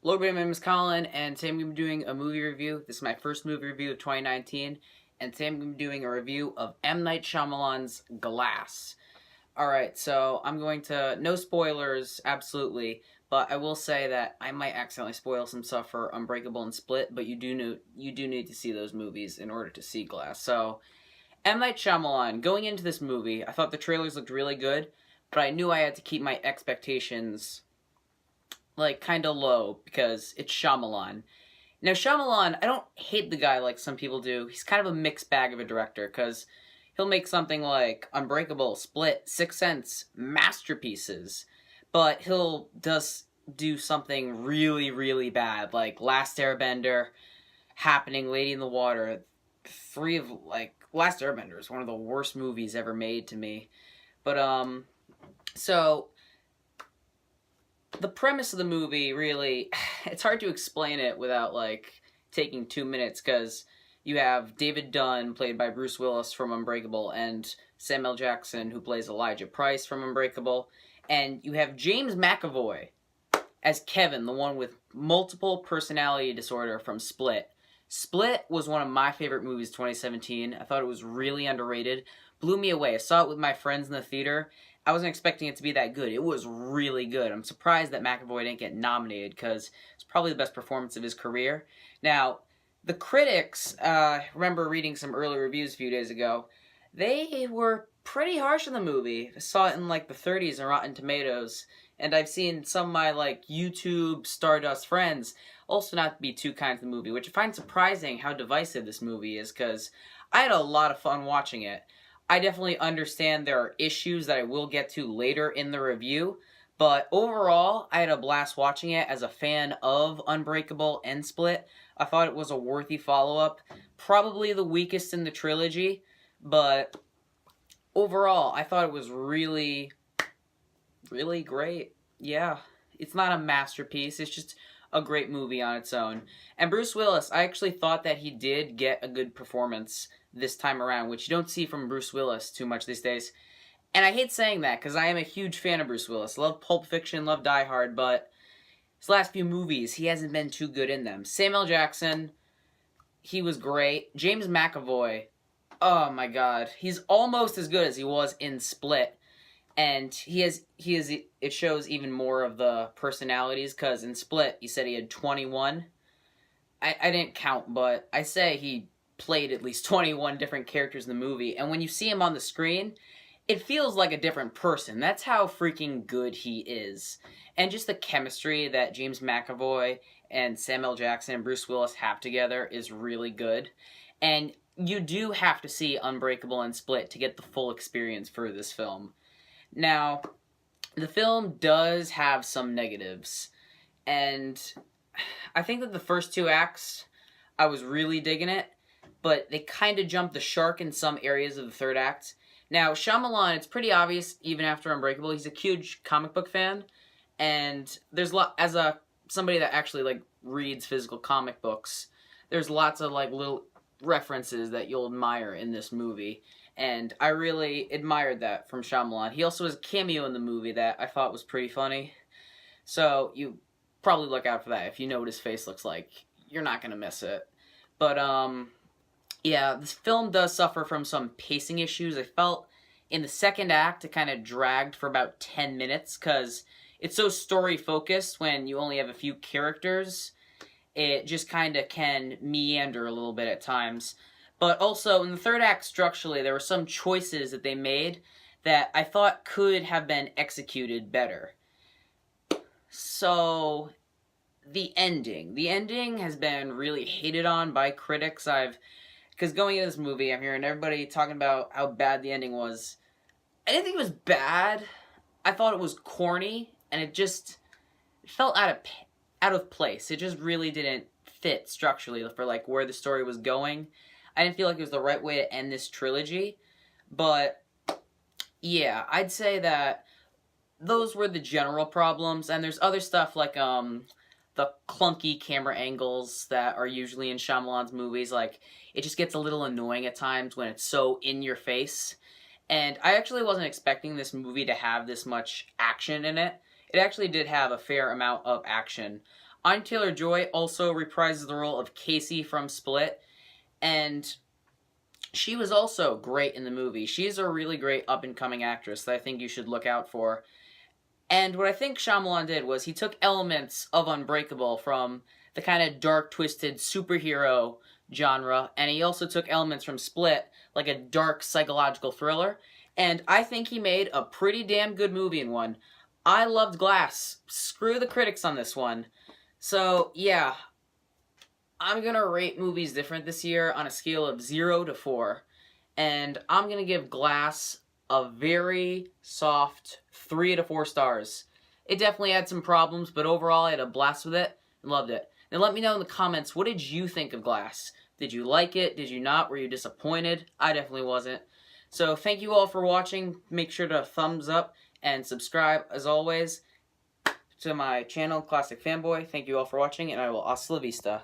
Hello, everybody. My name is Colin, and today I'm going to be doing a movie review. This is my first movie review of 2019, and today I'm going to be doing a review of M. Night Shyamalan's Glass. Alright, so I'm going to, no spoilers, absolutely, but I will say that I might accidentally spoil some stuff for Unbreakable and Split, but you do need to see those movies in order to see Glass. So, M. Night Shyamalan, going into this movie, I thought the trailers looked really good, but I knew I had to keep my expectations like kind of low because it's Shyamalan. Now Shyamalan, I don't hate the guy like some people do. He's kind of a mixed bag of a director because he'll make something like Unbreakable, Split, Sixth Sense, masterpieces, but he'll just do something really, really bad like Last Airbender, Happening, Lady in the Water. Last Airbender is one of the worst movies ever made to me. But so the premise of the movie really, it's hard to explain it without like taking 2 minutes because you have David Dunn played by Bruce Willis from Unbreakable and Samuel Jackson who plays Elijah Price from Unbreakable, and you have James McAvoy as Kevin, the one with multiple personality disorder from Split. Split was one of my favorite movies 2017. I thought it was really underrated. Blew me away. I saw it with my friends in the theater. I wasn't expecting it to be that good. It was really good. I'm surprised that McAvoy didn't get nominated because it's probably the best performance of his career. Now, the critics, remember reading some early reviews a few days ago, they were pretty harsh on the movie. I saw it in like the 30s on Rotten Tomatoes, and I've seen some of my like YouTube Stardust friends also not be too kind to the movie, which I find surprising how divisive this movie is because I had a lot of fun watching it. I definitely understand there are issues that I will get to later in the review, but overall, I had a blast watching it as a fan of Unbreakable and Split. I thought it was a worthy follow-up, probably the weakest in the trilogy, but overall, I thought it was really, really great. Yeah, it's not a masterpiece, it's just a great movie on its own. And Bruce Willis, I actually thought that he did get a good performance this time around, which you don't see from Bruce Willis too much these days. And I hate saying that because I am a huge fan of Bruce Willis. Love Pulp Fiction, love Die Hard, but his last few movies, he hasn't been too good in them. Samuel Jackson, he was great. James McAvoy, oh my god, he's almost as good as he was in Split. And it shows even more of the personalities, because in Split, he said he had 21. I didn't count, but I say he played at least 21 different characters in the movie, and when you see him on the screen, it feels like a different person. That's how freaking good he is. And just the chemistry that James McAvoy and Samuel Jackson and Bruce Willis have together is really good. And you do have to see Unbreakable and Split to get the full experience for this film. Now, the film does have some negatives, and I think that the first two acts, I was really digging it, but they kind of jumped the shark in some areas of the third act. Now, Shyamalan, it's pretty obvious, even after Unbreakable, he's a huge comic book fan, and there's somebody that actually, like, reads physical comic books, there's lots of, like, little references that you'll admire in this movie. And I really admired that from Shyamalan. He also has a cameo in the movie that I thought was pretty funny. So you probably look out for that. If you know what his face looks like, you're not going to miss it. But, yeah, this film does suffer from some pacing issues. I felt in the second act it kind of dragged for about 10 minutes because it's so story-focused when you only have a few characters. It just kind of can meander a little bit at times. But also, in the third act, structurally, there were some choices that they made that I thought could have been executed better. So, the ending. The ending has been really hated on by critics. Because going into this movie, I'm hearing everybody talking about how bad the ending was. I didn't think it was bad. I thought it was corny, and it felt out of place. It just really didn't fit structurally for like where the story was going. I didn't feel like it was the right way to end this trilogy, but yeah, I'd say that those were the general problems, and there's other stuff like the clunky camera angles that are usually in Shyamalan's movies. Like, it just gets a little annoying at times when it's so in your face. And I actually wasn't expecting this movie to have this much action in it. It actually did have a fair amount of action. Anya Taylor-Joy also reprises the role of Casey from Split, and she was also great in the movie. She's a really great up-and-coming actress that I think you should look out for. And what I think Shyamalan did was he took elements of Unbreakable from the kind of dark, twisted superhero genre, and he also took elements from Split, like a dark psychological thriller, and I think he made a pretty damn good movie in one. I loved Glass. Screw the critics on this one. So, yeah, I'm gonna rate movies different this year on a scale of 0 to 4, and I'm gonna give Glass a very soft 3 to 4 stars. It definitely had some problems, but overall I had a blast with it and loved it. Now let me know in the comments, what did you think of Glass? Did you like it? Did you not? Were you disappointed? I definitely wasn't. So thank you all for watching. Make sure to thumbs up and subscribe as always to my channel, Classic Fanboy. Thank you all for watching, and I will hasta la vista.